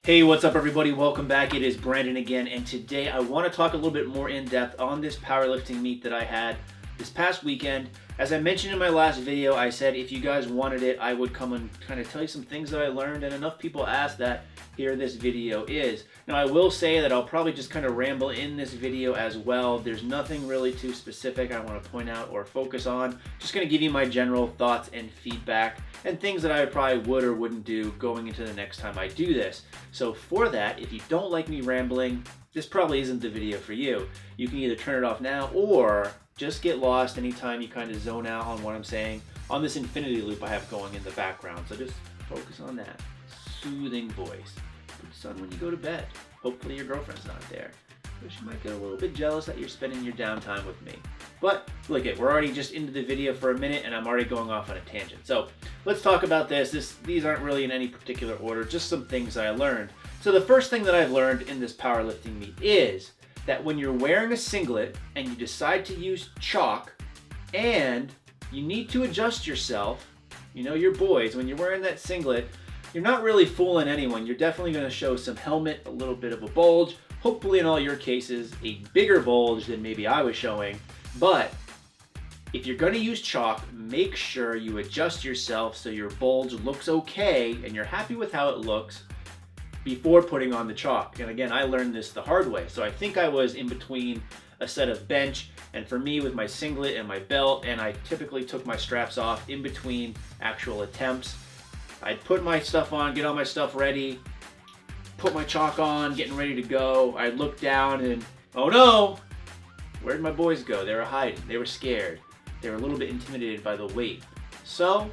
Hey, what's up everybody? Welcome back. It is Brandon again, and today I want to talk a little bit more in depth on this powerlifting meet that I had this past weekend. As I mentioned in my last video, I said if you guys wanted it, I would come and kind of tell you some things that I learned, and enough people asked that here this video is. Now I will say that I'll probably just kind of ramble in this video as well. There's nothing really too specific I want to point out or focus on. Just going to give you my general thoughts and feedback and things that I probably would or wouldn't do going into the next time I do this. So for that, if you don't like me rambling, this probably isn't the video for you. You can either turn it off now or just get lost anytime you kind of zone out on what I'm saying on this infinity loop I have going in the background. So just focus on that soothing voice. Put this on when you go to bed. Hopefully your girlfriend's not there, but she might get a little bit jealous that you're spending your downtime with me. But look it, we're already just into the video for a minute and I'm already going off on a tangent. So let's talk about this. These aren't really in any particular order, just some things I learned. So the first thing that I've learned in this powerlifting meet is that when you're wearing a singlet and you decide to use chalk and you need to adjust yourself, you know, your boys, when you're wearing that singlet, you're not really fooling anyone. You're definitely going to show some helmet, a little bit of a bulge, hopefully in all your cases, a bigger bulge than maybe I was showing. But if you're going to use chalk, make sure you adjust yourself so your bulge looks okay and you're happy with how it looks before putting on the chalk. And again, I learned this the hard way. So I think I was in between a set of bench, and for me with my singlet and my belt, and I typically took my straps off in between actual attempts. I'd put my stuff on, get all my stuff ready, put my chalk on, getting ready to go. I'd look down and, oh no, where'd my boys go? They were hiding, they were scared. They were a little bit intimidated by the weight. So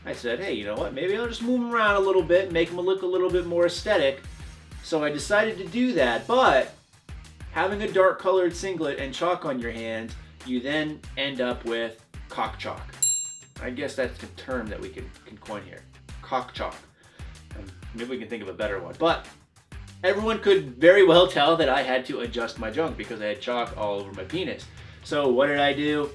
I said, hey, you know what? Maybe I'll just move them around a little bit, make them look a little bit more aesthetic. So I decided to do that, but having a dark colored singlet and chalk on your hands, you then end up with cock chalk. I guess that's the term that we can coin here. Cock chalk. Maybe we can think of a better one. But everyone could very well tell that I had to adjust my junk because I had chalk all over my penis. So what did I do?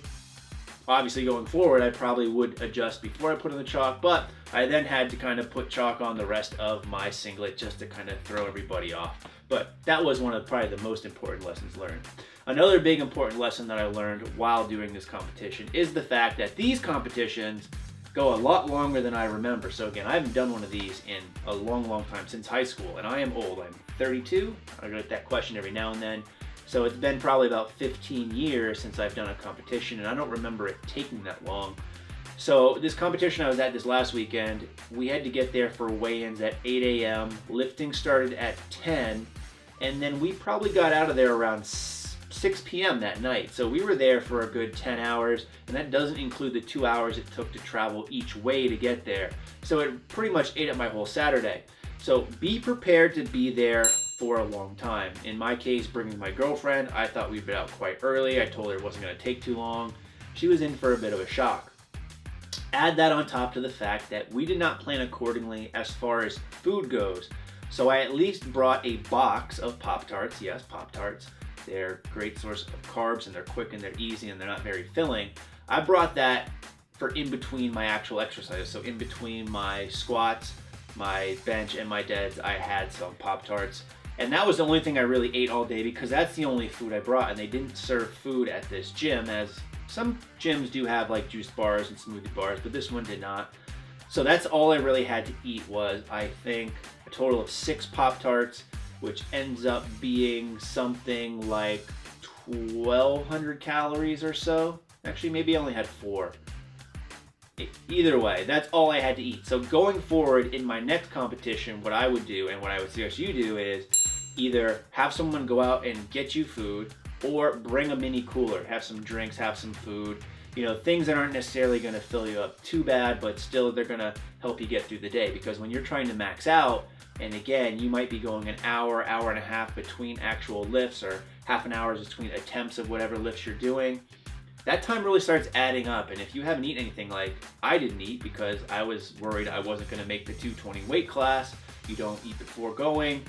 Obviously going forward, I probably would adjust before I put on the chalk, but I then had to kind of put chalk on the rest of my singlet just to kind of throw everybody off. But that was one of probably the most important lessons learned. Another big important lesson that I learned while doing this competition is the fact that these competitions go a lot longer than I remember. So again, I haven't done one of these in a long time, since high school, and I am old. I'm 32. I get that question every now and then. So it's been probably about 15 years since I've done a competition, and I don't remember it taking that long. So this competition I was at this last weekend, we had to get there for weigh-ins at 8 a.m. Lifting started at 10, and then we probably got out of there around 6 p.m. that night. So we were there for a good 10 hours, and that doesn't include the 2 hours it took to travel each way to get there. So it pretty much ate up my whole Saturday. So be prepared to be there for a long time. In my case, bringing my girlfriend, I thought we'd been out quite early. I told her it wasn't going to take too long. She was in for a bit of a shock. Add that on top to the fact that we did not plan accordingly as far as food goes. So I at least brought a box of Pop-Tarts. Yes, Pop-Tarts. They're a great source of carbs, and they're quick and they're easy and they're not very filling. I brought that for in between my actual exercises. So in between my squats, my bench, and my deads, I had some Pop-Tarts. And that was the only thing I really ate all day because that's the only food I brought, and they didn't serve food at this gym, as some gyms do have like juice bars and smoothie bars, but this one did not. So that's all I really had to eat was, I think, a total of 6 Pop-Tarts, which ends up being something like 1,200 calories or so. Actually, maybe I only had 4. Either way, that's all I had to eat. So going forward in my next competition, what I would do and what I would suggest you do is either have someone go out and get you food or bring a mini cooler, have some drinks, have some food, you know, things that aren't necessarily going to fill you up too bad, but still they're going to help you get through the day. Because when you're trying to max out, and again, you might be going an hour and a half between actual lifts, or half an hour between attempts of whatever lifts you're doing, that time really starts adding up. And if you haven't eaten anything, like I didn't eat because I was worried I wasn't going to make the 220 weight class, you don't eat before going,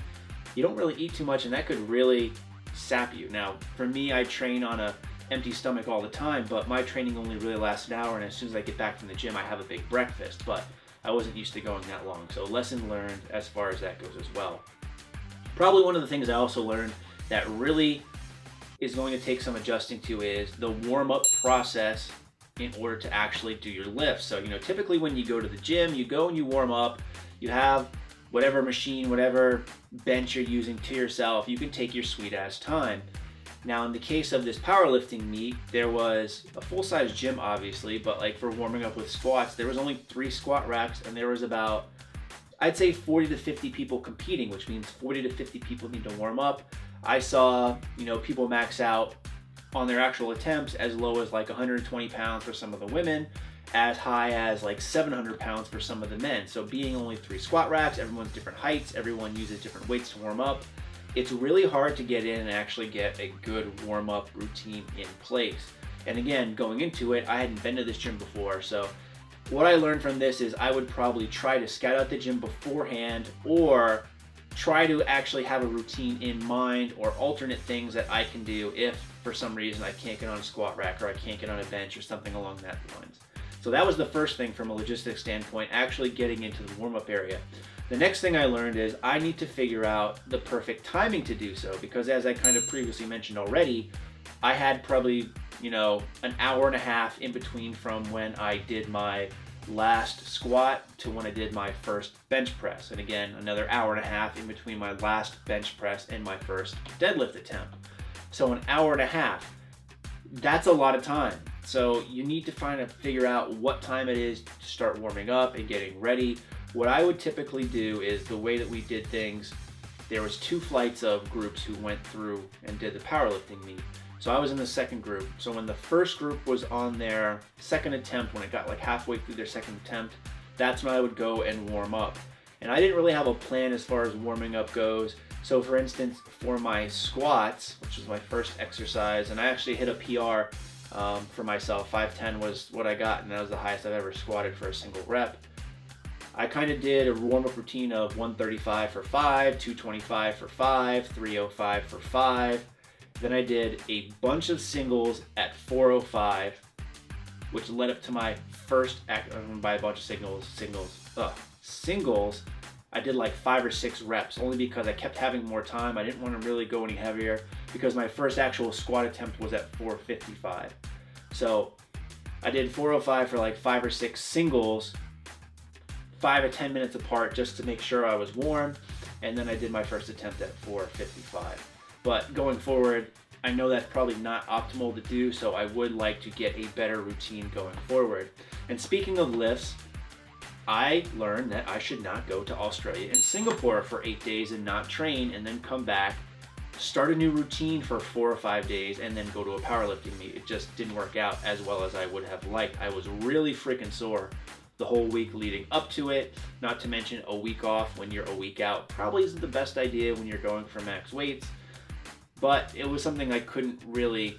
you don't really eat too much, and that could really sap you. Now, for me, I train on a empty stomach all the time, but my training only really lasts an hour, and as soon as I get back from the gym, I have a big breakfast, but I wasn't used to going that long. So lesson learned as far as that goes as well. Probably one of the things I also learned that really is going to take some adjusting to is the warm-up process in order to actually do your lifts. So, typically when you go to the gym, you go and you warm up, you have whatever machine, whatever bench you're using to yourself, you can take your sweet ass time. Now, in the case of this powerlifting meet, there was a full-size gym, obviously, but like for warming up with squats, there was only 3 squat racks, and there was about, I'd say 40 to 50 people competing, which means 40 to 50 people need to warm up. I saw, people max out on their actual attempts as low as like 120 pounds for some of the women, as high as like 700 pounds for some of the men. So being only 3 squat racks, everyone's different heights, everyone uses different weights to warm up. It's really hard to get in and actually get a good warm-up routine in place. And again, going into it, I hadn't been to this gym before, so what I learned from this is I would probably try to scout out the gym beforehand, or try to actually have a routine in mind, or alternate things that I can do if for some reason I can't get on a squat rack or I can't get on a bench or something along that lines. So that was the first thing from a logistics standpoint, actually getting into the warm-up area. The next thing I learned is I need to figure out the perfect timing to do so, because as I kind of previously mentioned already, I had probably, an hour and a half in between from when I did my last squat to when I did my first bench press. And again, another hour and a half in between my last bench press and my first deadlift attempt. So an hour and a half, that's a lot of time. So you need to figure out what time it is to start warming up and getting ready. What I would typically do is the way that we did things, there was 2 flights of groups who went through and did the powerlifting meet. So I was in the second group. So when the first group was on their second attempt, when it got like halfway through their second attempt, that's when I would go and warm up. And I didn't really have a plan as far as warming up goes. So for instance, for my squats, which was my first exercise, and I actually hit a PR for myself, 510 was what I got, and that was the highest I've ever squatted for a single rep. I kind of did a warm-up routine of 135 for 5, 225 for 5, 305 for 5. Then I did a bunch of singles at 405, which led up to my first, by a bunch of singles, I did like 5 or 6 reps, only because I kept having more time. I didn't want to really go any heavier, because my first actual squat attempt was at 455. So I did 405 for like 5 or 6 singles, 5 or 10 minutes apart, just to make sure I was warm, and then I did my first attempt at 455. But going forward, I know that's probably not optimal to do, so I would like to get a better routine going forward. And speaking of lifts, I learned that I should not go to Australia and Singapore for 8 days and not train, and then come back, start a new routine for 4 or 5 days, and then go to a powerlifting meet. It just didn't work out as well as I would have liked. I was really freaking sore the whole week leading up to it, not to mention a week off when you're a week out probably isn't the best idea when you're going for max weights, but it was something I couldn't really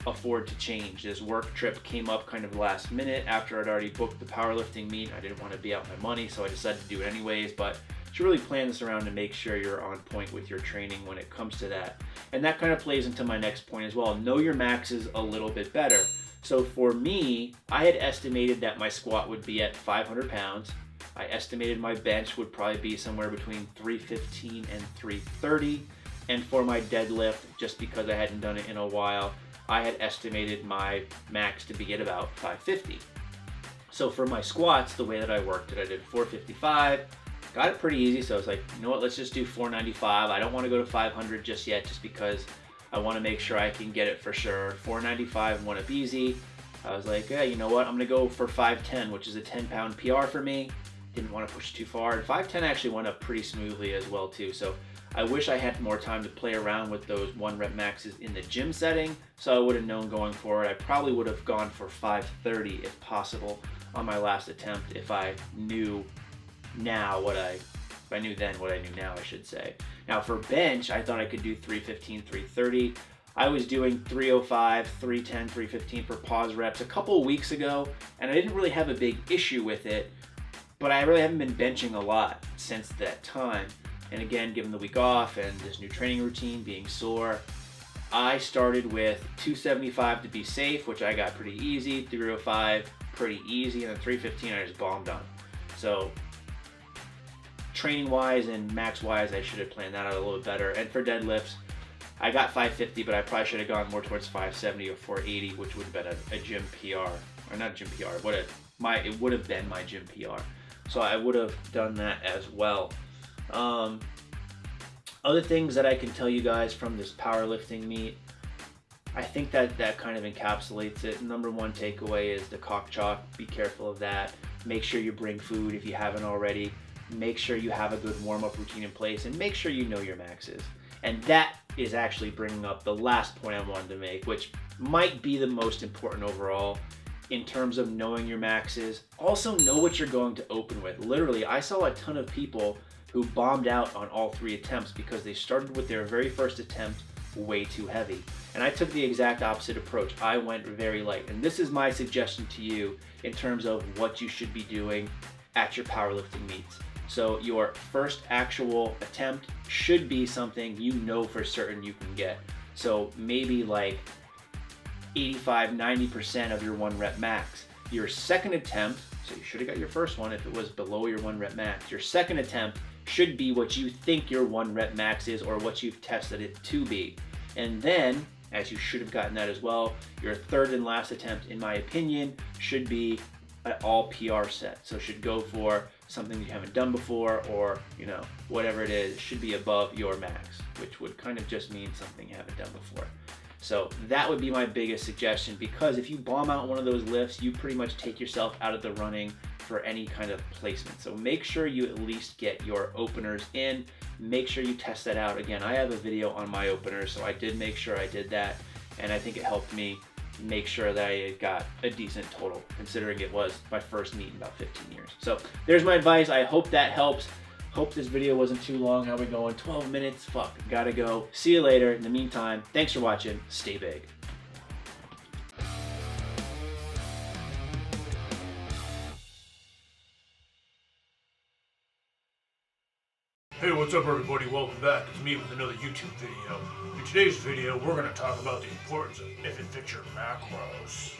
afford to change. This work trip came up kind of last minute after I'd already booked the powerlifting meet. I didn't want to be out my money, so I decided to do it anyways, but you should really plan this around to make sure you're on point with your training when it comes to that. And that kind of plays into my next point as well. Know your maxes a little bit better. So for me, I had estimated that my squat would be at 500 pounds. I estimated my bench would probably be somewhere between 315 and 330. And for my deadlift, just because I hadn't done it in a while, I had estimated my max to be at about 550. So for my squats, the way that I worked it, I did 455, got it pretty easy. So I was like, you know what, let's just do 495. I don't want to go to 500 just yet, just because I want to make sure I can get it for sure. 495 went up easy. I was like, yeah, you know what, I'm going to go for 510, which is a 10-pound PR for me. Didn't want to push too far. And 510 actually went up pretty smoothly as well too. So I wish I had more time to play around with those 1 rep maxes in the gym setting, so I would have known going forward. I probably would have gone for 530 if possible on my last attempt, if I knew now what if I knew then what I knew now, I should say. Now for bench, I thought I could do 315, 330. I was doing 305, 310, 315 for pause reps a couple of weeks ago, and I didn't really have a big issue with it, but I really haven't been benching a lot since that time. And again, given the week off and this new training routine, being sore, I started with 275 to be safe, which I got pretty easy, 305 pretty easy, and then 315 I just bombed on. So training wise and max wise, I should have planned that out a little bit better. And for deadlifts, I got 550, but I probably should have gone more towards 570 or 480, which would have been a gym PR, or not a gym PR. It would have been my gym PR. So I would have done that as well. Other things that I can tell you guys from this powerlifting meet, I think that kind of encapsulates it. Number one takeaway is the cock chalk. Be careful of that. Make sure you bring food if you haven't already. Make sure you have a good warm-up routine in place, and make sure you know your maxes. And that is actually bringing up the last point I wanted to make, which might be the most important overall in terms of knowing your maxes. Also know what you're going to open with. Literally, I saw a ton of people who bombed out on all 3 attempts because they started with their very first attempt way too heavy. And I took the exact opposite approach. I went very light. And this is my suggestion to you in terms of what you should be doing at your powerlifting meets. So your first actual attempt should be something you know for certain you can get. So maybe like 85-90% of your 1 rep max. Your second attempt, so you should have got your first one if it was below your 1 rep max. Your second attempt should be what you think your 1 rep max is, or what you've tested it to be. And then, as you should have gotten that as well, your third and last attempt, in my opinion, should be an all PR set. So should go for something you haven't done before, or whatever it is, should be above your max, which would kind of just mean something you haven't done before. So that would be my biggest suggestion, because if you bomb out one of those lifts, you pretty much take yourself out of the running for any kind of placement. So make sure you at least get your openers in. Make sure you test that out. Again, I have a video on my openers, so I did make sure I did that, and I think it helped me make sure that I got a decent total, considering it was my first meet in about 15 years. So there's my advice. I hope that helps. Hope this video wasn't too long. How we going? 12 minutes? Fuck, gotta go. See you later. In the meantime, thanks for watching. Stay big. Hey, what's up everybody? Welcome back. It's me with another YouTube video. In today's video, we're going to talk about the importance of if it fits your macros.